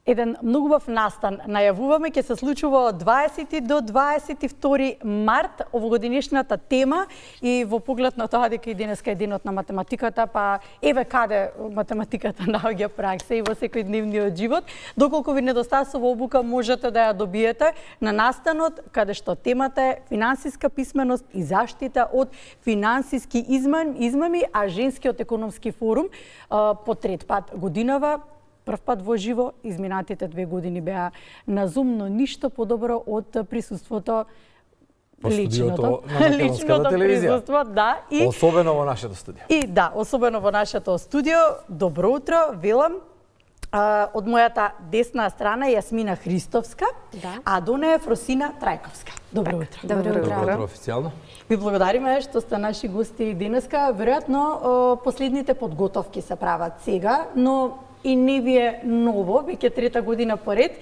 Еден многу убав настан најавуваме ќе се случува од 20 до 22 март овогодинешната тема и во поглед на тоа дека и денеска е денот на математиката, па еве каде математиката наоѓа пракса и во секојдневниот живот, доколку ви недостасува обука можете да ја добиете на настанот каде што темата е финансиска писменост и заштита од финансиски измами, а Женскиот економски форум по трет пат годинава прв пат во живо, изминатите 2 години беа на Zoom, но ништо подобро од присуството личното на македонската телевизија. Присуство, да, и особено во нашето студио. И да, особено во нашето студио. Добро утро, велам. Од мојата десна страна е Јасмина Христовска, да. А до неја е Фросина Трајковска. Добро утро. Добро утро. Официјално. Ви благодариме што сте наши гости денеска. Веројатно последните подготовки се прават сега, но и не ви е ново, веќе трета година поред.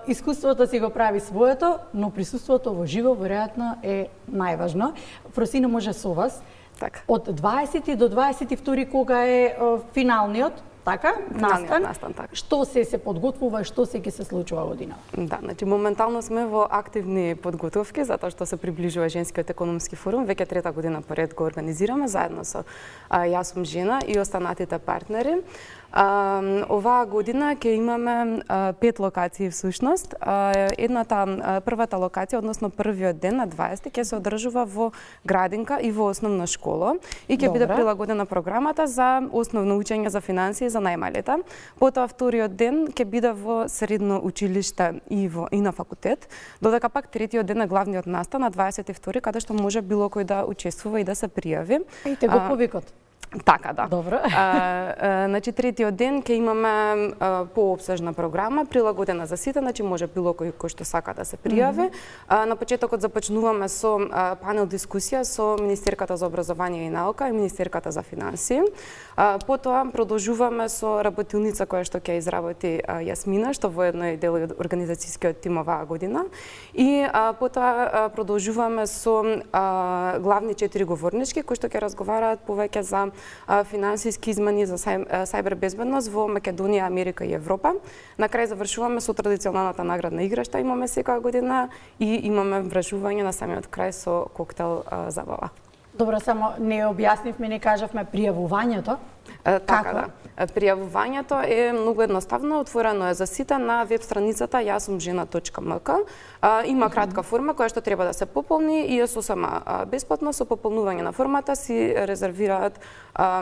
Искуството си го прави своето, но присуството во живо веројатно е најважно. Фросина, може со вас. Така. Од 20 до 22 кога е финалниот, така? Настан, така. Што се подготвува, што се ќе се случува годинава? Да, значи моментално сме во активни подготовки затоа што се приближува Женскиот економски форум, веќе трета година поред го организираме заедно со Јас сум жена и останатите партнери. Оваа година ќе имаме 5 локации всушност. Првата локација, односно првиот ден на 20 ќе се одржува во градинка и во основна школа и ќе биде прилагодена програмата за основно учење за финансии за најмалите. Потоа вториот ден ќе биде во средно училиште и на факултет, додека пак третиот ден е главниот настан на 22 каде што може било кој да учествува и да се пријави. Ејте го повикот. Така, да. Добро. Значи, третиот ден ќе имаме поопсежна програма, прилагодена за сите, значи може било кој што сака да се пријави. На почетокот започнуваме со панел дискусија со Министерката за образование и наука и Министерката за финансии. Потоа продолжуваме со работилница која што ќе изработи Јасмина, што воедно е дел од организацијскиот тим оваа година. И потоа продолжуваме со главни 4 говорнички кои што ќе разговараат повеќе за финансиски измени за сајбер безбедност во Македонија, Америка и Европа. На крај завршуваме со традиционалната наградна игра што имаме секоја година и имаме вражување на самиот крај со коктел забава. Добро, само не објаснивме, не кажавме пријавувањето. Така, да. Пријавувањето е многу едноставно, отворено е за сите на веб страницата јасумжена.мк. Има кратка форма која што треба да се пополни и е сосема бесплатно. Со пополнување на формата си резервираат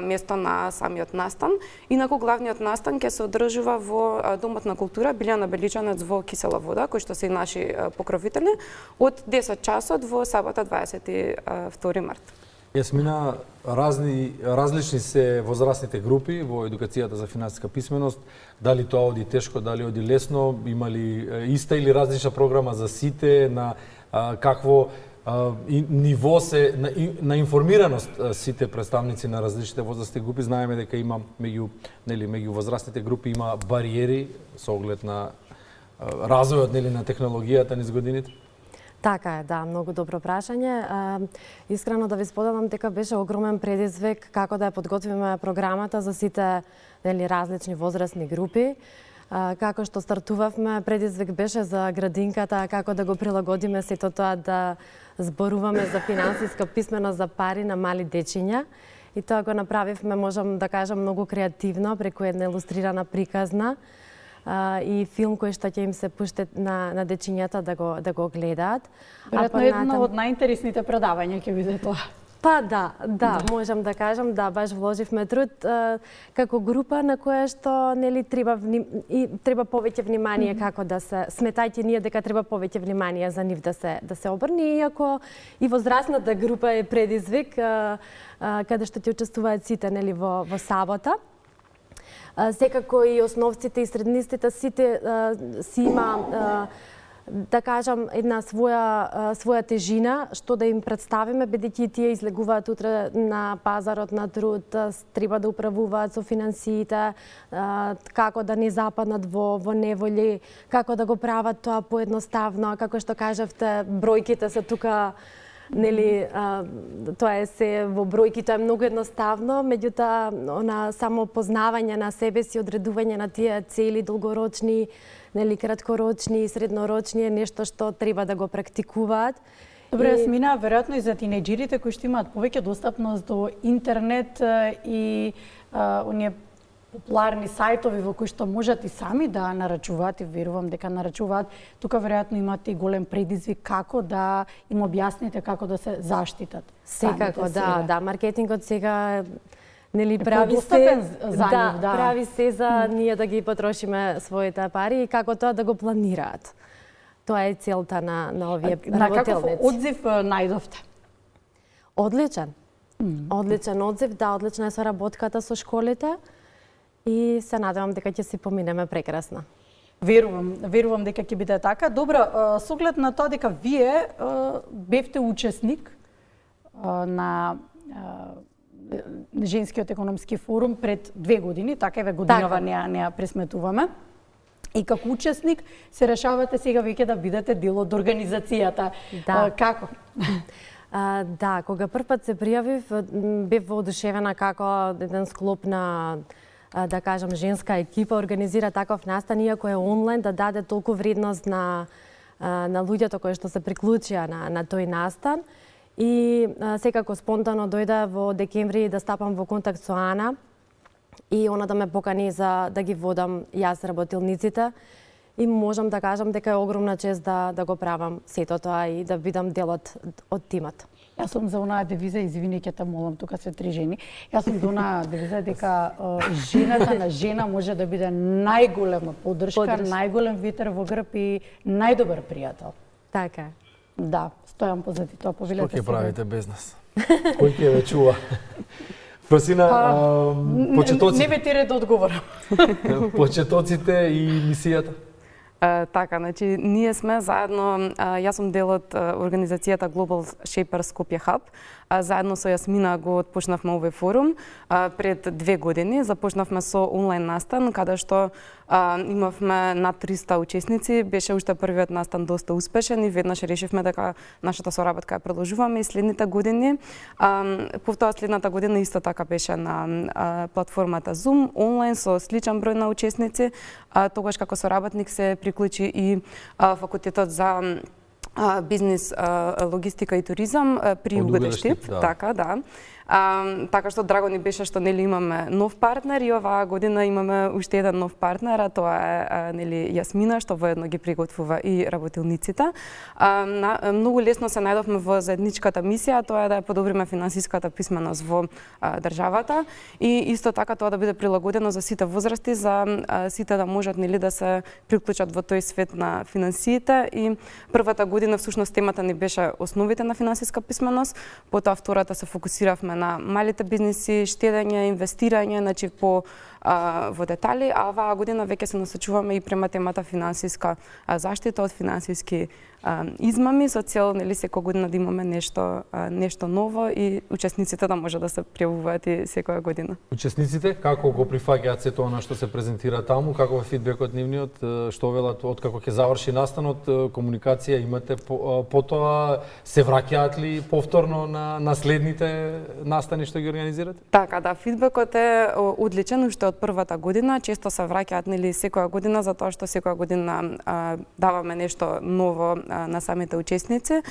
место на самиот настан. Инаку главниот настан ќе се одржува во Домот на култура Билјана Беличанец во Кисела вода, кои што се и наши покровители, од 10 часот во сабота 22 март. Јасмина, различни се возрастните групи во едукацијата за финансиска писменост. Дали тоа оди тешко, дали оди лесно? Има ли иста или различна програма за сите? На какво ниво се на информираност сите представници на различните возрастни групи? Знаеме дека има меѓу возрастните групи има бариери со оглед на развојот на технологијата низ годините? Така е, да, многу добро прашање. Искрено да ви споделам дека беше огромен предизвик како да ја подготвиме програмата за сите различни возрастни групи. Како што стартувавме, предизвик беше за градинката, како да го прилагодиме сето тоа да зборуваме за финансиска писменост за пари на мали дечиња. И тоа го направивме, можам да кажам, многу креативно, преку една илустрирана приказна и филм кој што ќе им се пушти на дечињата да го гледаат. Веројатно едно од најинтересните предавања ќе биде тоа. Па да, можам да кажам, да, баш вложивме труд како група на која што треба повеќе внимание како да се сметајте ние дека треба повеќе внимание за нив да се обрни, иако и возрастната група е предизвик каде што ќе учествуваат сите во сабота. Секако и основците и среднистите сите си има да кажам една своја тежина што да им представиме, бидејќи тие излегуваат утре на пазарот на труд, треба да управуваат со финансиите, како да не западнат во неволји, како да го прават тоа поедноставно, како што кажавте, бројките се тука Нели, тоа е се во бројки, тоа е многу едноставно, меѓутоа на само познавање на себе си, одредување на тие цели долгорочни, нели краткорочни и среднорочни е нешто што треба да го практикуваат. Добре, Јасмина, веројатно и за тинејџерите кои што имаат повеќе достапност до интернет и оние популарни сајтови во кои што можат и сами да нарачуваат, и верувам дека нарачуваат, тука веројатно имате и голем предизвик како да им објасните како да се заштитат. Секако, да, маркетингот сега нели прави се за нив, прави се за ние да ги потрошиме своите пари и како тоа да го планираат. Тоа е целта на овие работелници. На каков одзив најдовте? Одличен. Одличен одзив, да, одлична е соработката со школите и се надевам дека ќе си поминеме прекрасно. Верувам дека ќе биде така. Добро, со оглед на тоа дека вие бевте учесник на Женскиот економски форум пред 2 години, така еве годинава не ја пресметуваме. И како учесник се решавате сега веќе да бидете дел од организацијата. Да. Како? Да, кога првпат се пријавив, бев воодушевена како еден склоп на, да кажам, женска екипа организира таков настан, иако е онлайн, да даде толку вредност на луѓето кои што се приклучија на тој настан. И секако спонтано дојде во декември да стапам во контакт со Ана и она да ме покани за да ги водам јас работилниците. И можам да кажам дека е огромна чест да го правам сето тоа и да бидам дел од тимот. Јас сум за онаа девиза, извини ќе те молам, тука се 3 жени. Јас сум за онаа девиза дека жената на жена може да биде најголема поддршка, најголем ветер во грб и најдобар пријател. Така. Да, стојам позади тоа, повелете. Што ќе правите без нас? Кој ќе ве чува? Просина, почетоците. Не ве тере да одговорам. Почетоците и мисијата. Така, значи, ние сме заедно, јас сум дел од организацијата Global Shapers Skopje Hub. Заедно со Јасмина го отпочнавме овој форум. Пред 2 години започнавме со онлайн настан, каде што имавме над 300 учесници. Беше уште првиот настан доста успешен и веднаш решивме дека нашата соработка ја продолжуваме и следните години. Повтоа следната година исто така беше на платформата Zoom, онлайн со сличен број на учесници. Тогаш како соработник се приклучи и факултетот за бизнис, логистика и туризам при Угодештип. Да. Така, да. Така што драго ни беше што нели имаме нов партнер и оваа година имаме уште еден нов партнер, а тоа е нели Јасмина што воедно ги приготвува и работилниците. Многу лесно се најдовме во заедничката мисија, тоа е да ја подобриме финансиската писменост во државата и исто така тоа да биде прилагодено за сите возрасти, за сите да можат нели да се приклучат во тој свет на финансиите и првата година всушност темата ни беше основите на финансиска писменост, потоа втората се фокусиравме на малите бизниси, штедење, инвестирање, значи во детали, а оваа година веќе се насочуваме и према темата финансиска заштита од финансиски измами со цел нели секоја година да имаме нешто ново и учесниците да може да се пријавуваат и секоја година. Учесниците како го прифаќаат сето она што се презентира таму, каков е фидбекот нивниот, што велат откако ќе заврши настанот, комуникација имате потоа, се враќаат ли повторно на следните настани што ги организирате? Така, да, фидбекот е одличен уште од првата година, често се враќаат нели секоја година затоа што секоја година даваме нешто ново на самите учесници.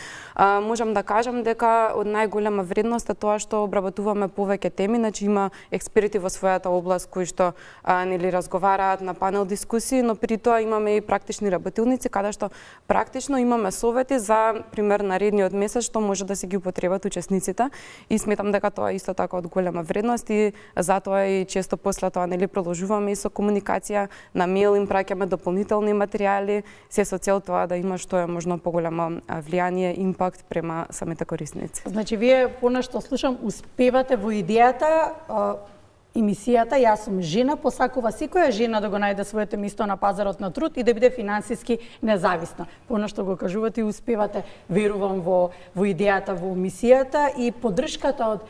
Можам да кажам дека од најголема вредност е тоа што обработуваме повеќе теми, значи има експерти во својата област кои што нели разговараат на панел дискусии, но при тоа имаме и практични работилници каде што практично имаме совети за пример наредниот месец што може да се ги употребат учесниците и сметам дека тоа е исто така од голема вредност и затоа и често после тоа нели продолжуваме и со комуникација, на мејл им праќаме дополнителни материјали, се со цел тоа да има што е можно поголемо влијание, импакт према самите корисници. Значи, вие понешто слушам, успевате во идејата, емисијата Јас сум жена, посакува секоја жена да го најде своето место на пазарот на труд и да биде финансиски независна. Понешто го кажувате и успевате, верувам во идејата, во емисијата и поддршката од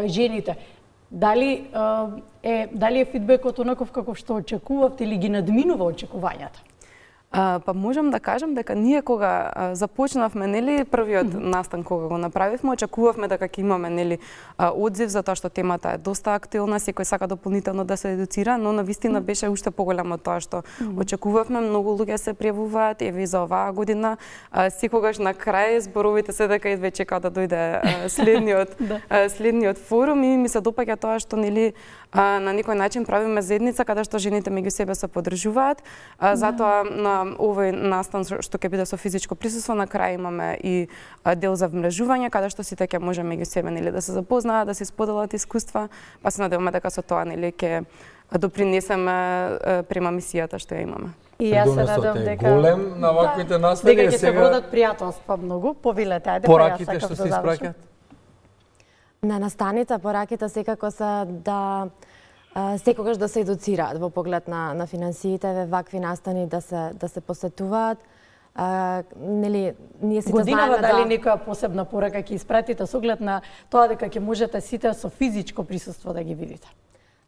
жените. Дали е фидбекот онаков каков што очекувавте или ги надминува очекувањата? Па можам да кажам дека ние кога започнавме, нели, првиот настан кога го направивме, очекувавме дека ќе имаме, нели, одзив затоа што темата е доста актуелна, секој сака дополнително да се едуцира, но навистина беше уште поголемо тоа што очекувавме. Многу луѓе се пријавуваат, еве за оваа година. Секогаш на крај зборовите се дека едве чека да дојде следниот форум и ми се допаѓа тоа што, нели, на некој начин правиме заедница каде што жените меѓу себе се поддржуваат. Затоа на овој настан што ќе биде со физичко присуство, на крај имаме и дел за вмрежување каде што сите ќе може меѓу себе, нели, да се запознаат, да се споделат искуства, па се надеваме дека со тоа, нели, ќе допринесеме према мисијата што ја имаме. И јас се надевам дека голем на ваквите настани дека ќе се водат пријателства многу. Повелете, ајде, пораките што се испраќаат. На настаните пораките секако се да секогаш да се едуцираат во поглед на финансиите, вакви настани да се посетуваат. Нели, ние сите годинава знаеме дали некоја посебна порака ќе испратите со оглед на тоа дека ќе можете сите со физичко присуство да ги видите.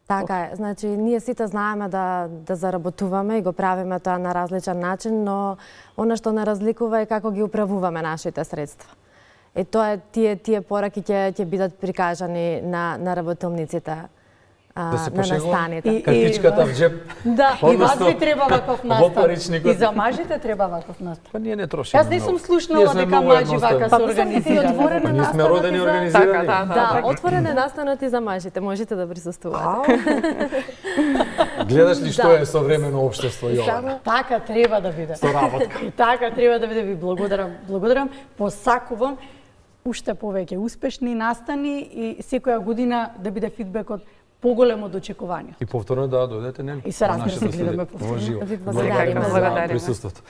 Така е, значи ние сите знаеме да заработуваме и го правиме тоа на различен начин, но она што не разликува е како ги управуваме нашите средства. Тоа е тие пораки ќе бидат прикажани на работилниците. Да се на настаните. Картичката в джеп. Да, и вас ви треба ваков настан. И за мажите треба ваков настан. Па ние не трошиме. Јас не сум слушнала дека мажи вака се организирани. Ние сме родени организирани. Да, отворен е настанот и за мажите, можете да присуствувате. Гледаш ли што е современо општество и ова? Така треба да биде. Со работка. И така треба да биде. Ви благодарам. Посакувам уште повеќе успешни настани и секоја година да биде фидбекот поголемо од очекувањето. И повторно да дојдете, нели? И се разбира се гледаме повторно. Во живо. Ви благодариме за присуството.